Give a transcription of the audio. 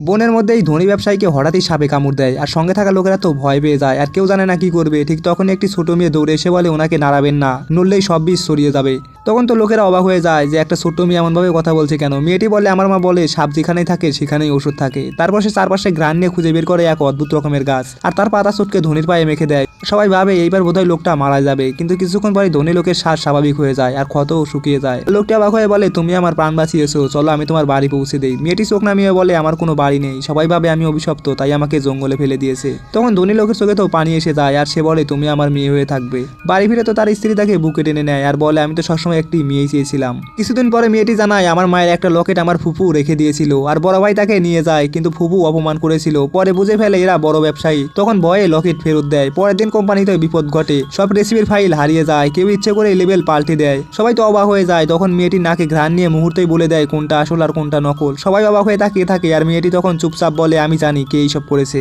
বনের মধ্যে এই ধনী ব্যবসায়ীকে হঠাৎই সাপে কামড় দেয় আর সঙ্গে থাকা লোকেরা তো ভয় পেয়ে যায় আর কেউ জানে না কি করবে। ঠিক তখনই একটি ছোট মেয়ে দৌড়ে এসে বলে ওনাকে নাড়াবেন না, নড়লেই সব বিষ ছড়িয়ে যাবে। তখন তো লোকেরা অবাক হয়ে যায় যে একটা ছোট্ট মেয়ে এমনভাবে কথা বলছে কেন। মেয়েটি বলে আমার মা বলে সাপ যেখানেই থাকে সেখানেই ওষুধ থাকে। তারপর সে চারপাশে ঘ্রাণ নিয়ে খুঁজে বের করে এক অদ্ভুত রকমের গাছ আর তার পাতা চটকে ধনির পায়ে মেখে দেয়। সবাই ভাবে এইবার বোধহয় লোকটা মারা যাবে, কিন্তু কিছুক্ষণ পরে ধনী লোকের শ্বাস স্বাভাবিক হয়ে যায় আর ক্ষতও শুকিয়ে যায়। লোকটি অবাক হয়ে বলে তুমি আমার প্রাণ বাঁচিয়েছো, চলো আমি তোমার বাড়ি পৌঁছে দেই। মেয়েটি চোখ নামিয়ে বলে আমার কোনো বাড়ি নেই, সবাই ভাবে আমি অভিশপ্ত, তাই আমাকে জঙ্গলে ফেলে দিয়েছে। তখন ধনী লোকের চোখে তো পানি এসে যায় আর সে বলে তুমি আমার মেয়ে হয়ে থাকবে। বাড়ি ফিরে তো তার স্ত্রী তাকে বুকে টেনে নেয় আর বলে আমি তো সবসময় একটি মেয়েই চেয়েছিলাম। কিছুদিন পরে মেয়েটি জানায় আমার মায়ের একটা লকেট আমার ফুফু রেখে দিয়েছিল আর বড় ভাই তাকে নিয়ে যায়, কিন্তু ফুফু অপমান করেছিল। পরে বুঝে ফেলে এরা বড় ব্যবসায়ী, তখন ভয়ে লকেট ফেরত দেয়। পরের দিন কোম্পানিতে বিপদ ঘটে, সব রেসিপির ফাইল হারিয়ে যায়, কেউ ইচ্ছে করে লেবেল পাল্টে দেয়। সবাই তো অবাক হয়ে যায়। তখন মেয়েটির নাকে ঘ্রাণ নিয়ে মুহূর্তেই বলে দেয় কোনটা আসল আর কোনটা নকল। সবাই অবাক হয়ে তাকিয়ে থাকে আর মেয়েটি তখন চুপচাপ বলে আমি জানি কে এইসব করেছে।